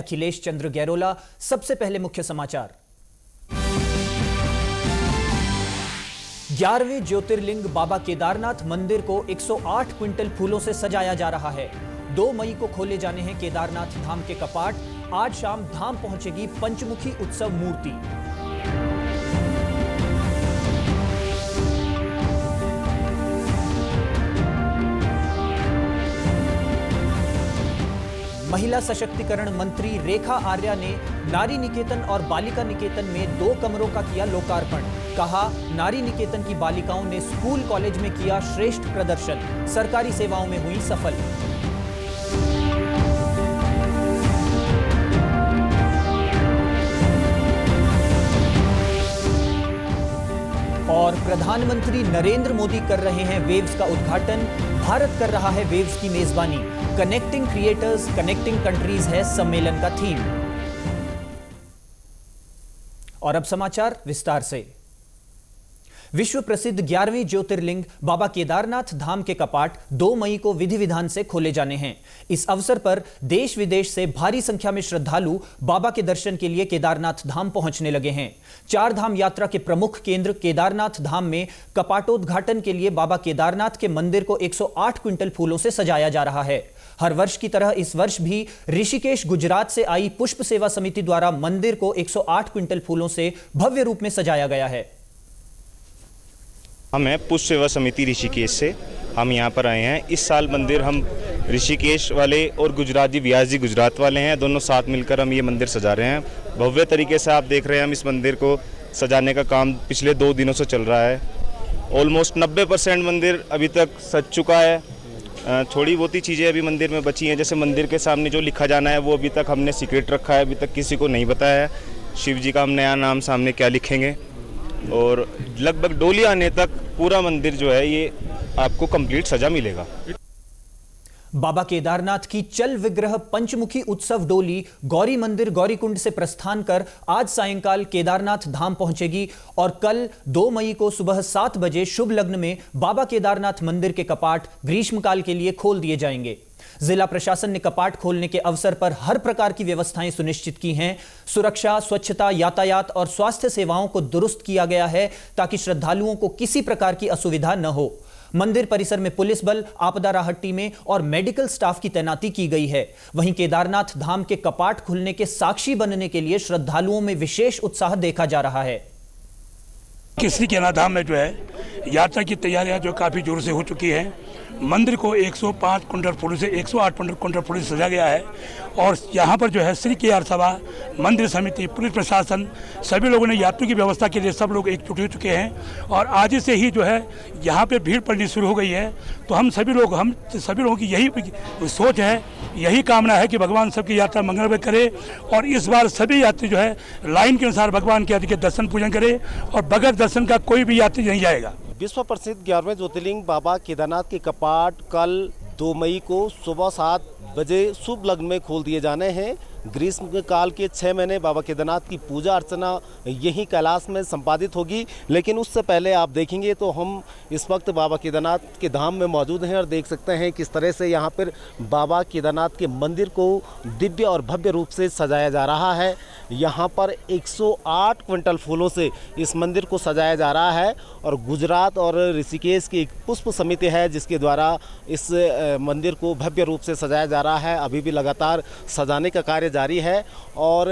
अखिलेश चंद्र गैरोला। सबसे पहले मुख्य समाचार। 11वें ज्योतिर्लिंग बाबा केदारनाथ मंदिर को 108 क्विंटल फूलों से सजाया जा रहा है। 2 मई को खोले जाने हैं केदारनाथ धाम के कपाट। आज शाम धाम पहुंचेगी पंचमुखी उत्सव मूर्ति। महिला सशक्तिकरण मंत्री रेखा आर्या ने नारी निकेतन और बालिका निकेतन में 2 कमरों का किया लोकार्पण। कहा, नारी निकेतन की बालिकाओं ने स्कूल कॉलेज में किया श्रेष्ठ प्रदर्शन, सरकारी सेवाओं में हुई सफल। और प्रधानमंत्री नरेंद्र मोदी कर रहे हैं वेव्स का उद्घाटन। भारत कर रहा है वेव्स की मेजबानी। कनेक्टिंग क्रिएटर्स, कनेक्टिंग कंट्रीज है सम्मेलन का थीम। और अब समाचार विस्तार से। विश्व प्रसिद्ध 11वें ज्योतिर्लिंग बाबा केदारनाथ धाम के कपाट 2 मई को विधि विधान से खोले जाने हैं। इस अवसर पर देश विदेश से भारी संख्या में श्रद्धालु बाबा के दर्शन के लिए केदारनाथ धाम पहुंचने लगे हैं। 4 धाम यात्रा के प्रमुख केंद्र केदारनाथ धाम में कपाटोद्घाटन के लिए बाबा केदारनाथ के मंदिर को 108 क्विंटल फूलों से सजाया जा रहा है। हर वर्ष की तरह इस वर्ष भी ऋषिकेश गुजरात से आई पुष्प सेवा समिति द्वारा मंदिर को 108 क्विंटल फूलों से भव्य रूप में सजाया गया है। हम हैं पुष्प सेवा समिति ऋषिकेश से, हम यहाँ पर आए हैं। इस साल मंदिर हम ऋषिकेश वाले और गुजरात जी व्यास जी गुजरात वाले हैं, दोनों साथ मिलकर हम ये मंदिर सजा रहे हैं। भव्य तरीके से आप देख रहे हैं, हम इस मंदिर को सजाने का काम पिछले 2 दिनों से चल रहा है। ऑलमोस्ट 90% मंदिर अभी तक सज चुका है। थोड़ी बहुत ही चीज़ें अभी मंदिर में बची हैं, जैसे मंदिर के सामने जो लिखा जाना है वो अभी तक हमने सीक्रेट रखा है, अभी तक किसी को नहीं बताया है। शिव जी का हम नया नाम सामने क्या लिखेंगे, और लगभग डोली आने तक पूरा मंदिर जो है ये आपको कंप्लीट सजा मिलेगा। बाबा केदारनाथ की चल विग्रह पंचमुखी उत्सव डोली गौरी मंदिर गौरीकुंड से प्रस्थान कर आज सायंकाल केदारनाथ धाम पहुंचेगी और कल 2 मई को सुबह 7 बजे शुभ लग्न में बाबा केदारनाथ मंदिर के कपाट ग्रीष्मकाल के लिए खोल दिए जाएंगे। जिला प्रशासन ने कपाट खोलने के अवसर पर हर प्रकार की व्यवस्थाएं सुनिश्चित की हैं। सुरक्षा, स्वच्छता, यातायात और स्वास्थ्य सेवाओं को दुरुस्त किया गया है ताकि श्रद्धालुओं को किसी प्रकार की असुविधा न हो। मंदिर परिसर में पुलिस बल, आपदा राहत टीमें और मेडिकल स्टाफ की तैनाती की गई है। वहीं केदारनाथ धाम के कपाट खुलने के साक्षी बनने के लिए श्रद्धालुओं में विशेष उत्साह देखा जा रहा है। श्री केदारनाथ धाम में जो है यात्रा की तैयारियां जो काफ़ी जोर से हो चुकी हैं। मंदिर को 105 क्विंटल फूलों से 108 क्विंटल फूलों से सजा गया है और यहाँ पर जो है श्री केदार सभा, मंदिर समिति, पुलिस प्रशासन, सभी लोगों ने यात्रियों की व्यवस्था के लिए सब लोग एकजुट हो चुके हैं और आज से ही जो है यहाँ पे भीड़ पड़नी शुरू हो गई है। तो हम सभी लोगों की यही सोच है, यही कामना है कि भगवान सबकी यात्रा मंगलमय करे और इस बार सभी यात्री जो है लाइन के अनुसार भगवान के दर्शन पूजन करे और बगैर दर्शन का कोई भी यात्री नहीं जाएगा। विश्व प्रसिद्ध 11वें ज्योतिर्लिंग बाबा केदारनाथ के कपाट कल 2 मई को सुबह 7 बजे शुभ लग्न में खोल दिए जाने हैं। ग्रीष्म काल के 6 महीने बाबा केदारनाथ की पूजा अर्चना यहीं कैलाश में संपादित होगी। लेकिन उससे पहले आप देखेंगे तो हम इस वक्त बाबा केदारनाथ के धाम में मौजूद हैं और देख सकते हैं किस तरह से यहाँ पर बाबा केदारनाथ के मंदिर को दिव्य और भव्य रूप से सजाया जा रहा है। यहाँ पर 108 क्विंटल फूलों से इस मंदिर को सजाया जा रहा है और गुजरात और ऋषिकेश की एक पुष्प समिति है जिसके द्वारा इस मंदिर को भव्य रूप से सजाया जा रहा है। अभी भी लगातार सजाने का कार्य जारी है और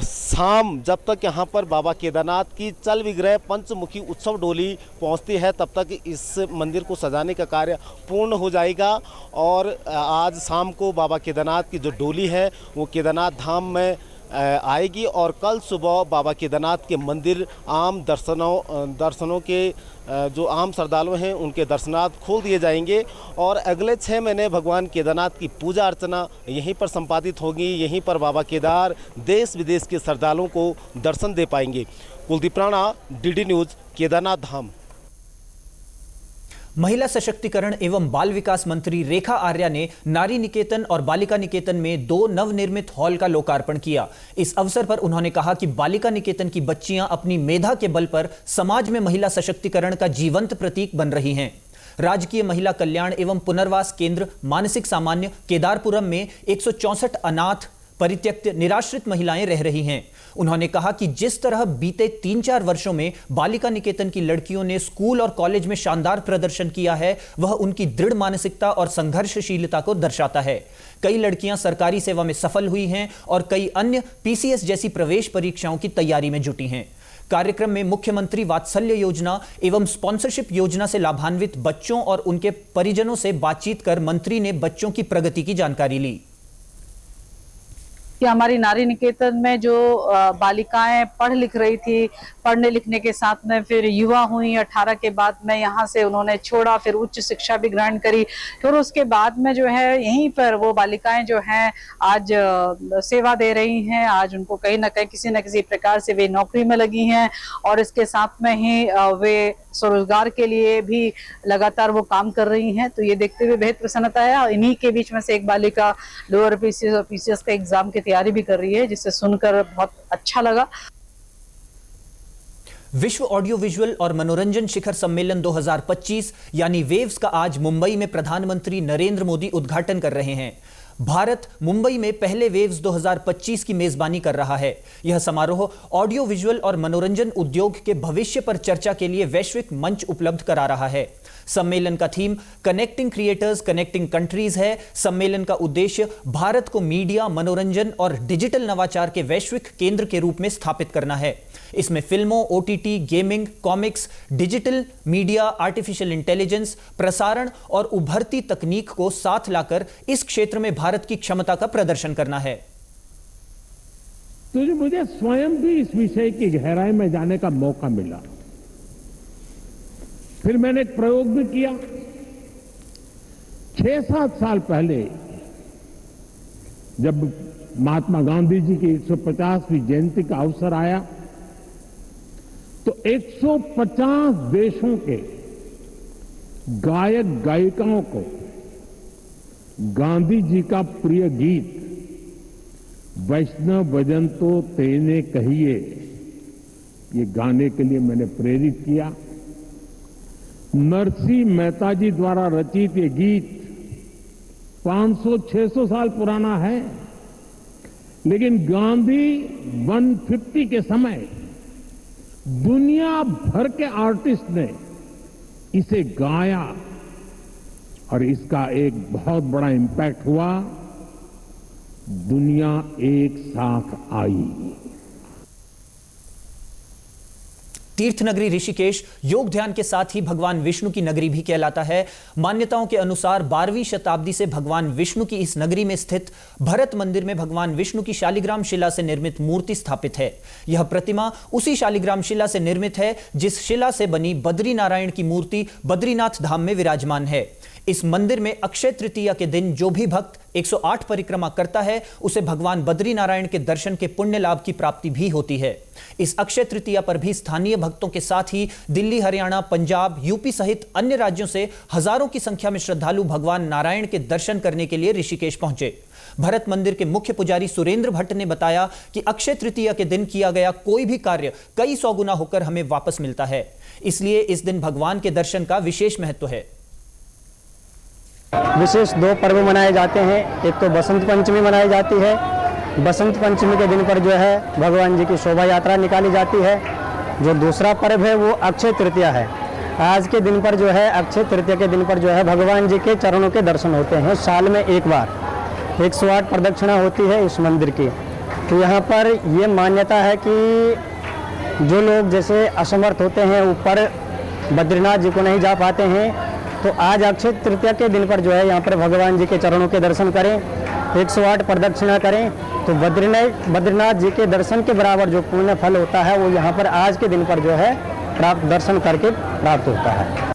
शाम जब तक यहाँ पर बाबा केदारनाथ की चल विग्रह पंचमुखी उत्सव डोली पहुँचती है तब तक इस मंदिर को सजाने का कार्य पूर्ण हो जाएगा। और आज शाम को बाबा केदारनाथ की जो डोली है वो केदारनाथ धाम में आएगी और कल सुबह बाबा केदारनाथ के मंदिर आम दर्शनों के जो आम श्रद्धालु हैं उनके दर्शनार्थ खोल दिए जाएंगे और अगले 6 महीने भगवान केदारनाथ की पूजा अर्चना यहीं पर संपादित होगी। यहीं पर बाबा केदार देश विदेश के श्रद्धालुओं को दर्शन दे पाएंगे। कुलदीप राणा, डीडी न्यूज़, केदारनाथ धाम। महिला सशक्तिकरण एवं बाल विकास मंत्री रेखा आर्या ने नारी निकेतन और बालिका निकेतन में 2 नवनिर्मित हॉल का लोकार्पण किया। इस अवसर पर उन्होंने कहा कि बालिका निकेतन की बच्चियां अपनी मेधा के बल पर समाज में महिला सशक्तिकरण का जीवंत प्रतीक बन रही हैं। राजकीय महिला कल्याण एवं पुनर्वास केंद्र मानसिक सामान्य केदारपुरम में 164 अनाथ परित्यक्त निराश्रित महिलाएं रह रही हैं। उन्होंने कहा कि जिस तरह बीते 3-4 वर्षों में बालिका निकेतन की लड़कियों ने स्कूल और कॉलेज में शानदार प्रदर्शन किया है, वह उनकी दृढ़ मानसिकता और संघर्षशीलता को दर्शाता है। कई लड़कियां सरकारी सेवा में सफल हुई हैं और कई अन्य पीसीएस जैसी प्रवेश परीक्षाओं की तैयारी में जुटी हैं। कार्यक्रम में मुख्यमंत्री वात्सल्य योजना एवं स्पॉन्सरशिप योजना से लाभान्वित बच्चों और उनके परिजनों से बातचीत कर मंत्री ने बच्चों की प्रगति की जानकारी ली। कि हमारी नारी निकेतन में जो बालिकाएं पढ़ लिख रही थी, पढ़ने लिखने के साथ में फिर युवा हुई 18 के बाद में यहाँ से उन्होंने छोड़ा, फिर उच्च शिक्षा भी ग्रहण करी, फिर उसके बाद में जो है यहीं पर वो बालिकाएं जो हैं आज सेवा दे रही हैं। आज उनको कहीं ना कहीं किसी न किसी प्रकार से वे नौकरी में लगी हैं और इसके साथ में ही वे स्वरोजगार के लिए भी लगातार वो काम कर रही हैं। तो ये देखते हुए बेहद प्रसन्नता है। और इन्हीं के बीच में से एक बालिका लोअर पीसीएस और पीसीएस का एग्जाम की तैयारी भी कर रही है, जिससे सुनकर बहुत अच्छा लगा। विश्व ऑडियो विजुअल और मनोरंजन शिखर सम्मेलन 2025 यानी वेव्स का आज मुंबई में प्रधानमंत्री नरेंद्र मोदी उद्घाटन कर रहे हैं। भारत मुंबई में पहले वेव्स 2025 की मेजबानी कर रहा है। यह समारोह ऑडियो विजुअल और मनोरंजन उद्योग के भविष्य पर चर्चा के लिए वैश्विक मंच उपलब्ध करा रहा है। सम्मेलन का theme connecting creators connecting countries है। सम्मेलन का उद्देश्य भारत को मीडिया, मनोरंजन और डिजिटल नवाचार के वैश्विक केंद्र के रूप में स्थापित करना है। इसमें फिल्मों, OTT, gaming, comics, digital media, artificial intelligence, प्रसारण और उभरती तकनीक को साथ लाकर इस क्षेत्र में भारत की क्षमता का प्रदर्शन करना है। तो मुझे स्वयं भी इस विषय की गहराई में जाने का मौका मिला। फिर मैंने एक प्रयोग भी किया। 6-7 साल पहले जब महात्मा गांधी जी की 150वीं जयंती का अवसर आया तो 150 देशों के गायक गायिकाओं को गांधी जी का प्रिय गीत वैष्णव भजन तो तेने कहिए ये गाने के लिए मैंने प्रेरित किया। नरसिंह मेहता जी द्वारा रचित ये गीत 500-600 साल पुराना है, लेकिन गांधी 150 के समय दुनिया भर के आर्टिस्ट ने इसे गाया और इसका एक बहुत बड़ा इम्पैक्ट हुआ। दुनिया एक साथ आई। तीर्थ नगरी ऋषिकेश योग ध्यान के साथ ही भगवान विष्णु की नगरी भी कहलाता है। मान्यताओं के अनुसार 12वीं शताब्दी से भगवान विष्णु की इस नगरी में स्थित भरत मंदिर में भगवान विष्णु की शालिग्राम शिला से निर्मित मूर्ति स्थापित है। यह प्रतिमा उसी शालिग्राम शिला से निर्मित है जिस शिला से बनी बद्री नारायण की मूर्ति बद्रीनाथ धाम में विराजमान है। इस मंदिर में अक्षय तृतीया के दिन जो भी भक्त 108 परिक्रमा करता है उसे भगवान बद्री नारायण के दर्शन के पुण्य लाभ की प्राप्ति भी होती है। इस अक्षय तृतीया पर भी स्थानीय भक्तों के साथ ही दिल्ली, हरियाणा, पंजाब, यूपी सहित अन्य राज्यों से हजारों की संख्या में श्रद्धालु भगवान नारायण के दर्शन करने के लिए ऋषिकेश पहुंचे। भरत मंदिर के मुख्य पुजारी सुरेंद्र भट्ट ने बताया कि अक्षय तृतीया के दिन किया गया कोई भी कार्य कई 100 गुना होकर हमें वापस मिलता है, इसलिए इस दिन भगवान के दर्शन का विशेष महत्व है। विशेष 2 पर्व मनाए जाते हैं। एक तो बसंत पंचमी मनाई जाती है। बसंत पंचमी के दिन पर जो है भगवान जी की शोभा यात्रा निकाली जाती है। जो दूसरा पर्व है वो अक्षय तृतीया है। आज के दिन पर जो है अक्षय तृतीया के दिन पर जो है भगवान जी के चरणों के दर्शन होते हैं। साल में एक बार 108 प्रदक्षिणा होती है इस मंदिर की। तो यहाँ पर ये मान्यता है कि जो लोग जैसे असमर्थ होते हैं, ऊपर बद्रीनाथ जी को नहीं जा पाते हैं, तो आज अक्षय तृतीया के दिन पर जो है यहाँ पर भगवान जी के चरणों के दर्शन करें, 108 प्रदक्षिणा करें, तो बद्रीनाथ जी के दर्शन के बराबर जो पुण्य फल होता है वो यहाँ पर आज के दिन पर जो है दर्शन करके प्राप्त होता है।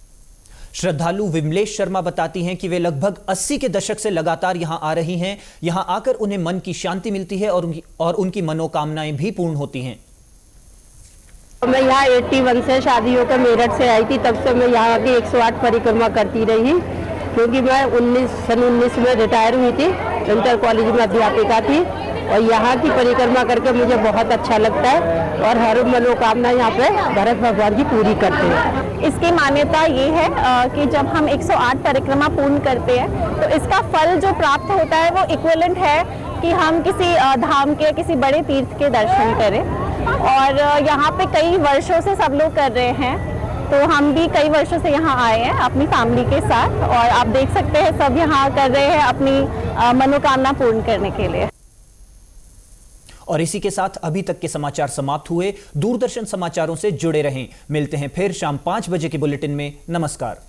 श्रद्धालु विमलेश शर्मा बताती हैं कि वे लगभग 80 के दशक से लगातार यहां आ रही हैं। यहां आकर उन्हें मन की शांति मिलती है और उनकी मनोकामनाएं भी पूर्ण होती हैं। मैं यहाँ 81 से शादी होकर मेरठ से आई थी, तब से मैं यहाँ की 108 परिक्रमा करती रही, क्योंकि मैं 19 में रिटायर हुई थी, इंटर कॉलेज में अध्यापिका थी और यहाँ की परिक्रमा करके मुझे बहुत अच्छा लगता है और हर मनोकामना यहाँ पे भरत भगवान जी पूरी करते हैं। इसकी मान्यता ये है कि जब हम 108 परिक्रमा पूर्ण करते हैं तो इसका फल जो प्राप्त होता है वो इक्विवेलेंट है कि हम किसी धाम के, किसी बड़े तीर्थ के दर्शन करें। और यहाँ पे कई वर्षों से सब लोग कर रहे हैं, तो हम भी कई वर्षों से यहाँ आए हैं अपनी फैमिली के साथ, और आप देख सकते हैं सब यहाँ कर रहे हैं अपनी मनोकामना पूर्ण करने के लिए। और इसी के साथ अभी तक के समाचार समाप्त हुए। दूरदर्शन समाचारों से जुड़े रहें। मिलते हैं फिर शाम 5 बजे के बुलेटिन में। नमस्कार।